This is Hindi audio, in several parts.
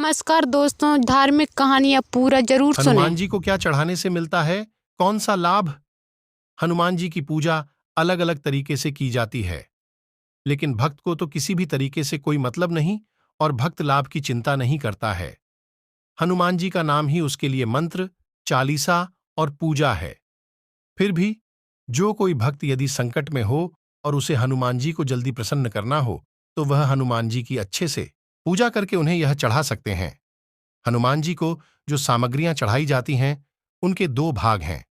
नमस्कार दोस्तों, धार्मिक कहानियाँ पूरा जरूर सुनें। हनुमान जी को क्या चढ़ाने से मिलता है? कौन सा लाभ? हनुमान जी की पूजा अलग अलग तरीके से की जाती है, लेकिन भक्त को तो किसी भी तरीके से कोई मतलब नहीं और भक्त लाभ की चिंता नहीं करता है। हनुमान जी का नाम ही उसके लिए मंत्र, चालीसा और पूजा है। फिर भी जो कोई भक्त यदि संकट में हो और उसे हनुमान जी को जल्दी प्रसन्न करना हो, तो वह हनुमान जी की अच्छे से पूजा करके उन्हें यह चढ़ा सकते हैं। हनुमान जी को जो सामग्रियां चढ़ाई जाती हैं, उनके दो भाग हैं।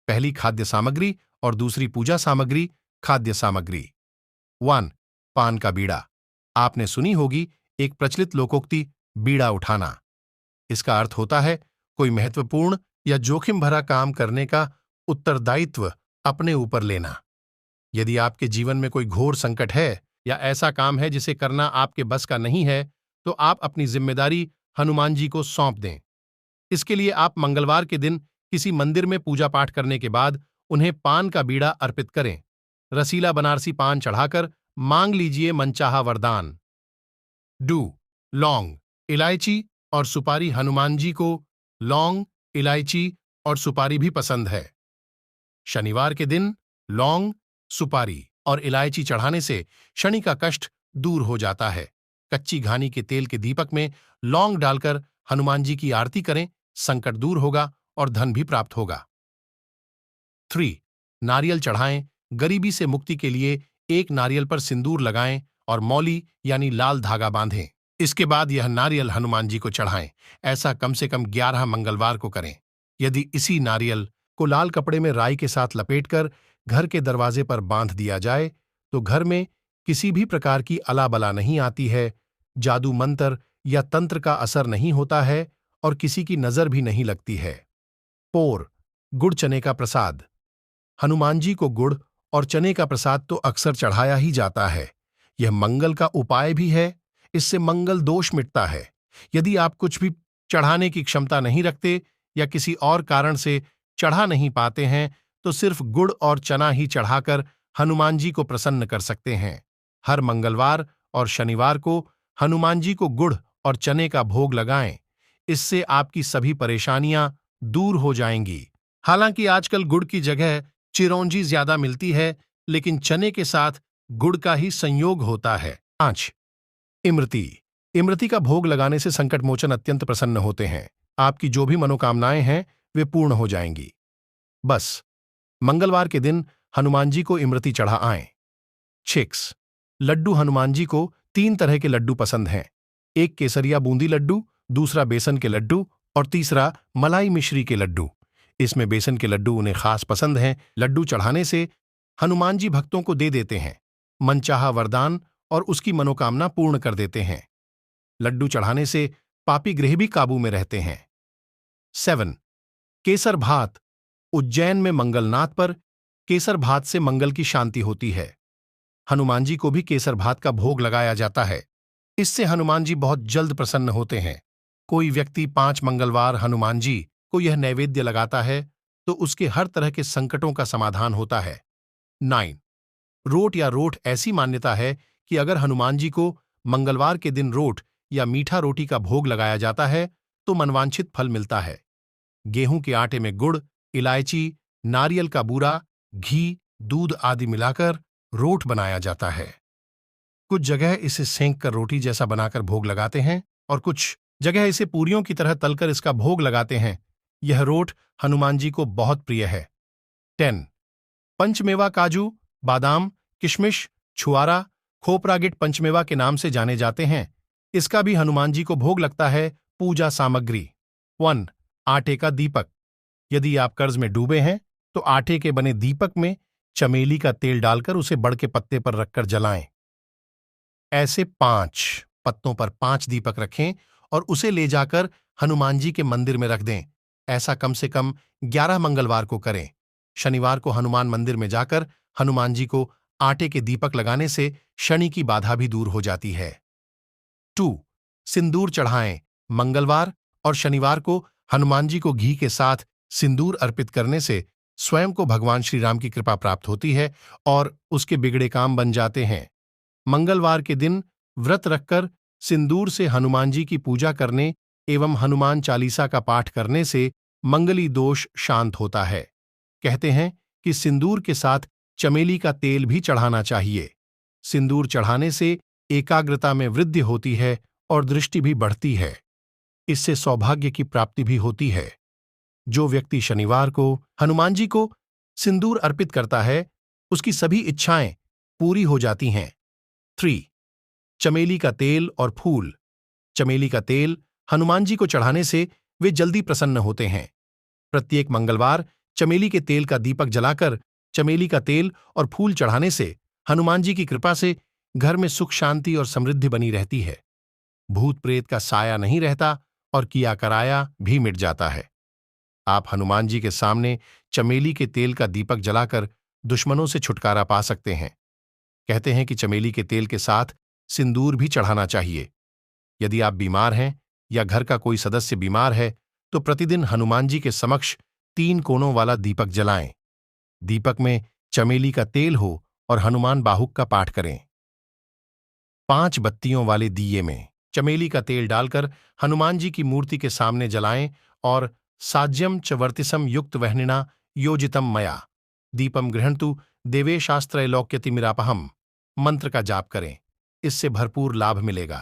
पहली खाद्य सामग्री और दूसरी पूजा सामग्री, खाद्य सामग्री। 1. पान का बीड़ा। आपने सुनी होगी एक प्रचलित लोकोक्ति, बीड़ा उठाना। इसका अर्थ होता है कोई महत्वपूर्ण या जोखिम भरा काम करने का उत्तरदायित्व अपने ऊपर लेना। यदि आपके जीवन में कोई घोर संकट है या ऐसा काम है जिसे करना आपके बस का नहीं है, तो आप अपनी जिम्मेदारी हनुमान जी को सौंप दें। इसके लिए आप मंगलवार के दिन किसी मंदिर में पूजा पाठ करने के बाद उन्हें पान का बीड़ा अर्पित करें। रसीला बनारसी पान चढ़ाकर मांग लीजिए मनचाहा वरदान। डू। लौंग, इलायची और सुपारी। हनुमान जी को लौंग, इलायची और सुपारी भी पसंद है। शनिवार के दिन लौंग, सुपारी और इलायची चढ़ाने से शनि का कष्ट दूर हो जाता है। कच्ची घानी के तेल के दीपक में लौंग डालकर हनुमान जी की आरती करें, संकट दूर होगा और धन भी प्राप्त होगा। 3. नारियल चढ़ाएं। गरीबी से मुक्ति के लिए एक नारियल पर सिंदूर लगाएं और मौली यानी लाल धागा बांधें। इसके बाद यह नारियल हनुमान जी को चढ़ाएं। ऐसा कम से कम 11 मंगलवार को करें। यदि इसी नारियल को लाल कपड़े में राई के साथ लपेटकर घर के दरवाजे पर बांध दिया जाए, तो घर में किसी भी प्रकार की अलाबला नहीं आती है, जादू मंत्र या तंत्र का असर नहीं होता है और किसी की नजर भी नहीं लगती है। 4. गुड़ चने का प्रसाद। हनुमान जी को गुड़ और चने का प्रसाद तो अक्सर चढ़ाया ही जाता है। यह मंगल का उपाय भी है। इससे मंगल दोष मिटता है। यदि आप कुछ भी चढ़ाने की क्षमता नहीं रखते या किसी और कारण से चढ़ा नहीं पाते हैं, तो सिर्फ गुड़ और चना ही चढ़ाकर हनुमान जी को प्रसन्न कर सकते हैं। हर मंगलवार और शनिवार को हनुमान जी को गुड़ और चने का भोग लगाएं। इससे आपकी सभी परेशानियां दूर हो जाएंगी। हालांकि आजकल गुड़ की जगह चिरौंजी ज्यादा मिलती है, लेकिन चने के साथ गुड़ का ही संयोग होता है। 5. इमरती। इमरती का भोग लगाने से संकट मोचन अत्यंत प्रसन्न होते हैं। आपकी जो भी मनोकामनाएं हैं वे पूर्ण हो जाएंगी। बस मंगलवार के दिन हनुमान जी को इमरती चढ़ा आएं। 6. लड्डू। हनुमान जी को 3 तरह के लड्डू पसंद हैं। एक केसरिया बूंदी लड्डू, दूसरा बेसन के लड्डू और तीसरा मलाई मिश्री के लड्डू। इसमें बेसन के लड्डू उन्हें खास पसंद हैं। लड्डू चढ़ाने से हनुमान जी भक्तों को दे देते हैं मनचाहा वरदान और उसकी मनोकामना पूर्ण कर देते हैं। लड्डू चढ़ाने से पापी ग्रह भी काबू में रहते हैं। 7. केसर भात। उज्जैन में मंगलनाथ पर केसर भात से मंगल की शांति होती है। हनुमान जी को भी केसर भात का भोग लगाया जाता है। इससे हनुमान जी बहुत जल्द प्रसन्न होते हैं। कोई व्यक्ति 5 मंगलवार हनुमान जी को यह नैवेद्य लगाता है, तो उसके हर तरह के संकटों का समाधान होता है। 9. रोट या रोट। ऐसी मान्यता है कि अगर हनुमान जी को मंगलवार के दिन रोट या मीठा रोटी का भोग लगाया जाता है, तो मनवांछित फल मिलता है। गेहूं के आटे में गुड़, इलायची, नारियल का बूरा, घी, दूध आदि मिलाकर रोट बनाया जाता है। कुछ जगह इसे सेंक कर रोटी जैसा बनाकर भोग लगाते हैं और कुछ जगह इसे पूरियों की तरह तलकर इसका भोग लगाते हैं। यह रोट हनुमान जी को बहुत प्रिय है। 10. पंचमेवा। काजू, बादाम, किशमिश, छुआरा, खोपरागिट पंचमेवा के नाम से जाने जाते हैं। इसका भी हनुमान जी को भोग लगता है। पूजा सामग्री। 1. आटे का दीपक। यदि आप कर्ज में डूबे हैं, तो आटे के बने दीपक में चमेली का तेल डालकर उसे बड़ के पत्ते पर रखकर जलाएं। ऐसे 5 पत्तों पर 5 दीपक रखें और उसे ले जाकर हनुमान जी के मंदिर में रख दें। ऐसा कम से कम 11 मंगलवार को करें। शनिवार को हनुमान मंदिर में जाकर हनुमान जी को आटे के दीपक लगाने से शनि की बाधा भी दूर हो जाती है। 2. सिंदूर चढ़ाएं। मंगलवार और शनिवार को हनुमान जी को घी के साथ सिंदूर अर्पित करने से स्वयं को भगवान श्री राम की कृपा प्राप्त होती है और उसके बिगड़े काम बन जाते हैं। मंगलवार के दिन व्रत रखकर सिंदूर से हनुमान जी की पूजा करने एवं हनुमान चालीसा का पाठ करने से मंगली दोष शांत होता है। कहते हैं कि सिंदूर के साथ चमेली का तेल भी चढ़ाना चाहिए। सिंदूर चढ़ाने से एकाग्रता में वृद्धि होती है और दृष्टि भी बढ़ती है। इससे सौभाग्य की प्राप्ति भी होती है। जो व्यक्ति शनिवार को हनुमान जी को सिंदूर अर्पित करता है, उसकी सभी इच्छाएं पूरी हो जाती हैं। 3. चमेली का तेल और फूल। चमेली का तेल हनुमान जी को चढ़ाने से वे जल्दी प्रसन्न होते हैं। प्रत्येक मंगलवार चमेली के तेल का दीपक जलाकर चमेली का तेल और फूल चढ़ाने से हनुमान जी की कृपा से घर में सुख शांति और समृद्धि बनी रहती है। भूत प्रेत का साया नहीं रहता और किया कराया भी मिट जाता है। आप हनुमान जी के सामने चमेली के तेल का दीपक जलाकर दुश्मनों से छुटकारा पा सकते हैं। कहते हैं कि चमेली के तेल के साथ सिंदूर भी चढ़ाना चाहिए। यदि आप बीमार हैं या घर का कोई सदस्य बीमार है तो प्रतिदिन हनुमान जी के समक्ष 3 कोनों वाला दीपक जलाएं। दीपक में चमेली का तेल हो और हनुमान बाहुक का पाठ करें। 5 बत्तियों वाले दिए में चमेली का तेल डालकर हनुमान जी की मूर्ति के सामने जलाएं और साज्यम च वर्तिसम युक्त वहनिना योजितम मया दीपम गृहन्तु देवेशास्त्रैलोक्यतिमिरापहम मंत्र का जाप करें। इससे भरपूर लाभ मिलेगा।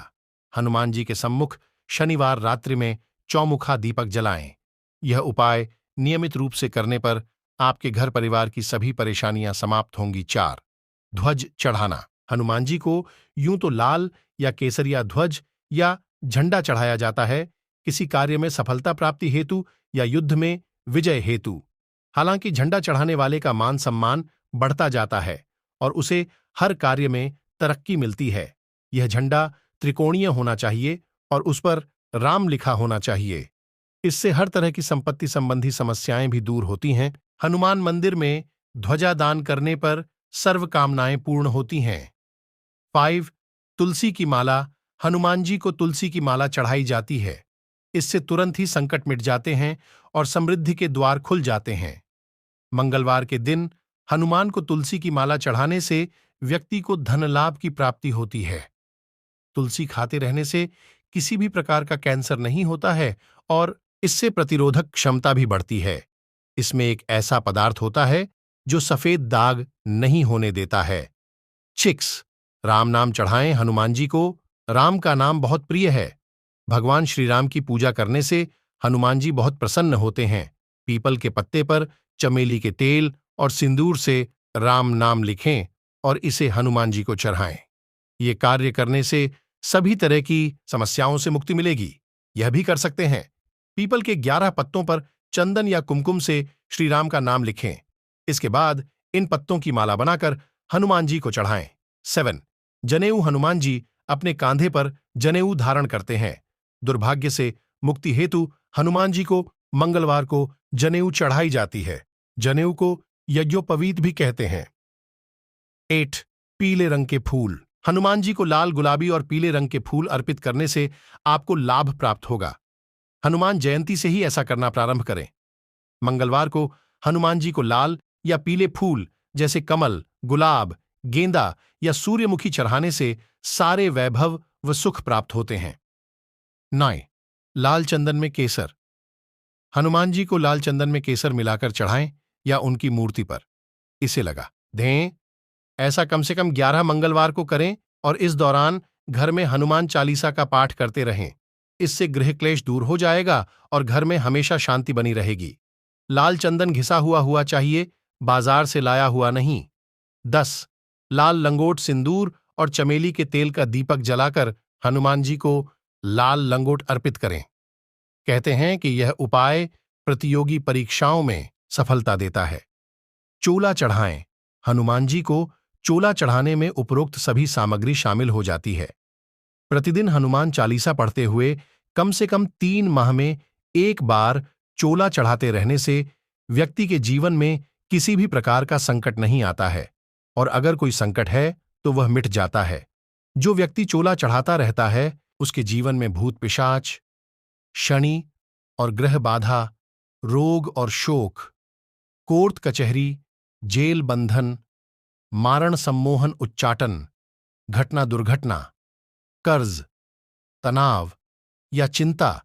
हनुमान जी के सम्मुख शनिवार रात्रि में चौमुखा दीपक जलाएं। यह उपाय नियमित रूप से करने पर आपके घर परिवार की सभी परेशानियां समाप्त होंगी। 4. ध्वज चढ़ाना। हनुमान जी को यूं तो लाल या केसरिया ध्वज या झंडा चढ़ाया जाता है, किसी कार्य में सफलता प्राप्ति हेतु या युद्ध में विजय हेतु। हालांकि झंडा चढ़ाने वाले का मान सम्मान बढ़ता जाता है और उसे हर कार्य में तरक्की मिलती है। यह झंडा त्रिकोणीय होना चाहिए और उस पर राम लिखा होना चाहिए। इससे हर तरह की संपत्ति संबंधी समस्याएं भी दूर होती हैं। हनुमान मंदिर में ध्वजा दान करने पर सर्व कामनाएं पूर्ण होती हैं। 5. तुलसी की माला। हनुमान जी को तुलसी की माला चढ़ाई जाती है। इससे तुरंत ही संकट मिट जाते हैं और समृद्धि के द्वार खुल जाते हैं। मंगलवार के दिन हनुमान को तुलसी की माला चढ़ाने से व्यक्ति को धन लाभ की प्राप्ति होती है। तुलसी खाते रहने से किसी भी प्रकार का कैंसर नहीं होता है और इससे प्रतिरोधक क्षमता भी बढ़ती है। इसमें एक ऐसा पदार्थ होता है जो सफेद दाग नहीं होने देता है। 6. राम नाम चढ़ाएं। हनुमान जी को राम का नाम बहुत प्रिय है। भगवान श्री राम की पूजा करने से हनुमान जी बहुत प्रसन्न होते हैं। पीपल के पत्ते पर चमेली के तेल और सिंदूर से राम नाम लिखें और इसे हनुमान जी को चढ़ाएं। ये कार्य करने से सभी तरह की समस्याओं से मुक्ति मिलेगी। यह भी कर सकते हैं, पीपल के 11 पत्तों पर चंदन या कुमकुम से श्री राम का नाम लिखें। इसके बाद इन पत्तों की माला बनाकर हनुमान जी को चढ़ाएं। 7. जनेऊ। हनुमान जी अपने कांधे पर जनेऊ धारण करते हैं। दुर्भाग्य से मुक्ति हेतु हनुमान जी को मंगलवार को जनेऊ चढ़ाई जाती है। जनेऊ को यज्ञोपवीत भी कहते हैं। 8. पीले रंग के फूल। हनुमान जी को लाल, गुलाबी और पीले रंग के फूल अर्पित करने से आपको लाभ प्राप्त होगा। हनुमान जयंती से ही ऐसा करना प्रारंभ करें। मंगलवार को हनुमान जी को लाल या पीले फूल जैसे कमल, गुलाब, गेंदा या सूर्यमुखी चढ़ाने से सारे वैभव व सुख प्राप्त होते हैं। 9. लाल चंदन में केसर। हनुमान जी को लाल चंदन में केसर मिलाकर चढ़ाएं या उनकी मूर्ति पर इसे लगा दें। ऐसा कम से कम 11 मंगलवार को करें और इस दौरान घर में हनुमान चालीसा का पाठ करते रहें। इससे गृह क्लेश दूर हो जाएगा और घर में हमेशा शांति बनी रहेगी। लाल चंदन घिसा हुआ चाहिए, बाजार से लाया हुआ नहीं। 10. लाल लंगोट, सिंदूर और चमेली के तेल का दीपक जलाकर हनुमान जी को लाल लंगोट अर्पित करें। कहते हैं कि यह उपाय प्रतियोगी परीक्षाओं में सफलता देता है। चोला चढ़ाएं। हनुमान जी को चोला चढ़ाने में उपरोक्त सभी सामग्री शामिल हो जाती है। प्रतिदिन हनुमान चालीसा पढ़ते हुए कम से कम 3 माह में एक बार चोला चढ़ाते रहने से व्यक्ति के जीवन में किसी भी प्रकार का संकट नहीं आता है और अगर कोई संकट है तो वह मिट जाता है। जो व्यक्ति चोला चढ़ाता रहता है उसके जीवन में भूत पिशाच, शनि और ग्रह बाधा, रोग और शोक, कोर्ट कचहरी, जेल बंधन, मारण सम्मोहन उच्चाटन, घटना दुर्घटना, कर्ज, तनाव या चिंता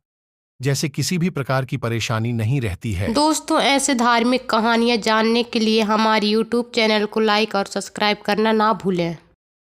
जैसे किसी भी प्रकार की परेशानी नहीं रहती है। दोस्तों, ऐसे धार्मिक कहानियाँ जानने के लिए हमारे YouTube चैनल को लाइक और सब्सक्राइब करना ना भूलें।